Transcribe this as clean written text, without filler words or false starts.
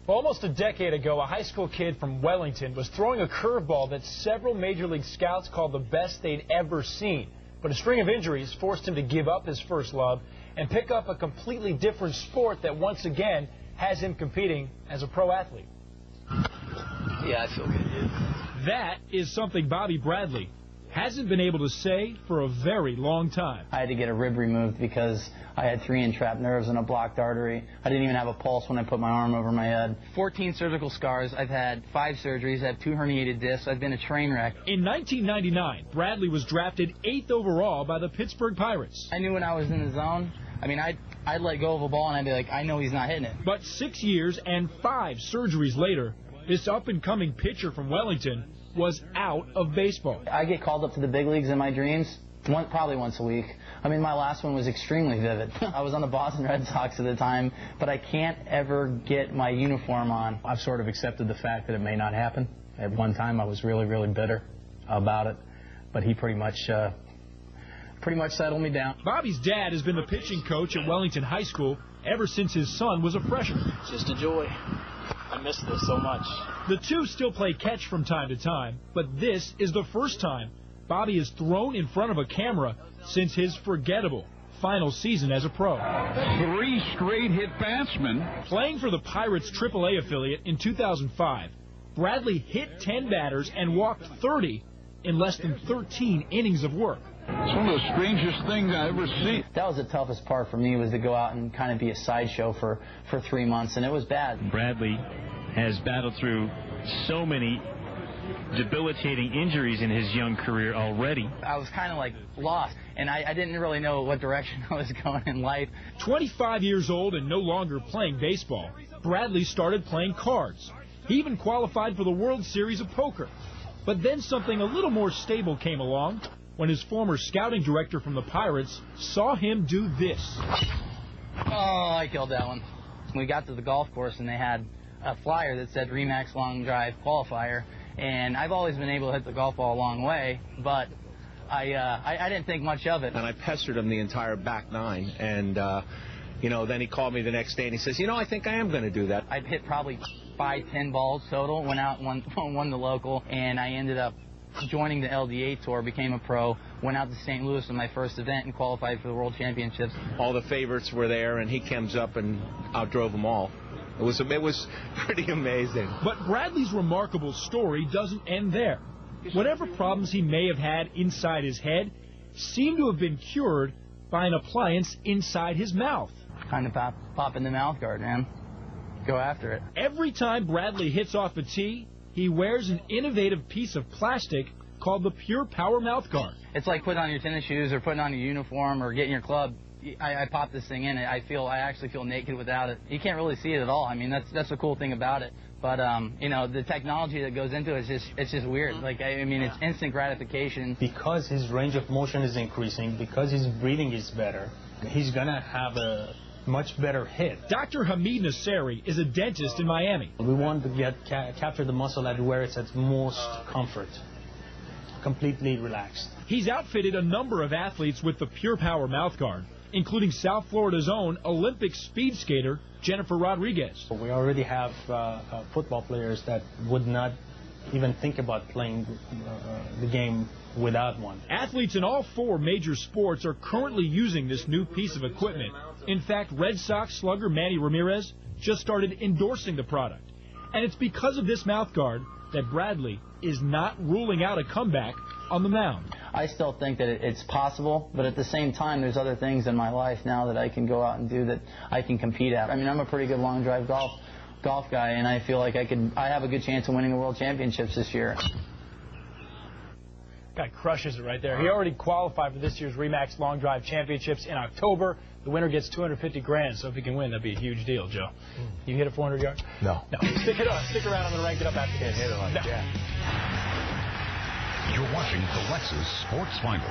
Well, almost a decade ago, a high school kid from Wellington was throwing a curveball that several Major League scouts called the best they'd ever seen. But a string of injuries forced him to give up his first love and pick up a completely different sport that once again has him competing as a pro athlete. Yeah, I feel good, dude. That is something Bobby Bradley hasn't been able to say for a very long time. I had to get a rib removed because I had 3 entrapped nerves and a blocked artery. I didn't even have a pulse when I put my arm over my head. 14 surgical scars. I've had 5 surgeries. I have 2 herniated discs. I've been a train wreck. In 1999, Bradley was drafted 8th overall by the Pittsburgh Pirates. I knew when I was in the zone, I mean, I'd let go of a ball and I'd be like, I know he's not hitting it. But 6 years and 5 surgeries later, this up-and-coming pitcher from Wellington was out of baseball. I get called up to the big leagues in my dreams, probably once a week. I mean, my last one was extremely vivid. I was on the Boston Red Sox at the time, but I can't ever get my uniform on. I've sort of accepted the fact that it may not happen. At one time, I was really, really bitter about it, but he pretty much settled me down. Bobby's dad has been the pitching coach at Wellington High School ever since his son was a freshman. It's just a joy. I miss this so much. The two still play catch from time to time, but this is the first time Bobby has thrown in front of a camera since his forgettable final season as a pro. 3 straight hit batsmen. Playing for the Pirates AAA affiliate in 2005, Bradley hit 10 batters and walked 30 in less than 13 innings of work. It's one of the strangest things I've ever seen. That was the toughest part for me, was to go out and kind of be a sideshow for 3 months, and it was bad. Bradley has battled through so many debilitating injuries in his young career already. I was kind of like lost, and I didn't really know what direction I was going in life. 25 years old and no longer playing baseball, Bradley started playing cards. He even qualified for the World Series of Poker. But then something a little more stable came along when his former scouting director from the Pirates saw him do this. Oh, I killed that one. We got to the golf course, and they had a flyer that said Remax Long Drive Qualifier, and I've always been able to hit the golf ball a long way, but I didn't think much of it. And I pestered him the entire back 9, and then he called me the next day and he says, I think I am going to do that. I've hit probably 5-10 balls total, went out and won the local, and I ended up joining the LDA tour, became a pro, went out to St. Louis in my first event and qualified for the World Championships. All the favorites were there, and he comes up and outdrove them all. It was pretty amazing. But Bradley's remarkable story doesn't end there. Whatever problems he may have had inside his head seem to have been cured by an appliance inside his mouth. Kind of pop in the mouth guard, man. Go after it. Every time Bradley hits off a tee, he wears an innovative piece of plastic called the Pure Power Mouthguard. It's like putting on your tennis shoes or putting on your uniform or getting your club. I pop this thing in, and I actually feel naked without it. You can't really see it at all. I mean, that's the cool thing about it. But the technology that goes into it it's just weird. Like, I mean, it's instant gratification. Because his range of motion is increasing, because his breathing is better, he's gonna have a much better hit. Dr. Hamid Nasseri is a dentist in Miami. We want to capture the muscle at where it's at most comfort, completely relaxed. He's outfitted a number of athletes with the Pure Power Mouthguard, including South Florida's own Olympic speed skater Jennifer Rodriguez. We already have football players that would not even think about playing the game without one. Athletes in all 4 major sports are currently using this new piece of equipment. In fact, Red Sox slugger Manny Ramirez just started endorsing the product. And it's because of this mouthguard that Bradley is not ruling out a comeback on the mound. I still think that it's possible, but at the same time, there's other things in my life now that I can go out and do that I can compete at. I mean, I'm a pretty good long drive golf guy, and I feel like I have a good chance of winning the World Championships this year. Guy crushes it right there. He already qualified for this year's Remax Long Drive Championships in October. The winner gets $250,000, so if he can win, that'd be a huge deal, Joe. You hit it 400 yards? No. No. Stick around. I'm going to rank it up after this. Hit it like no. that. You're watching the Lexus Sports Final.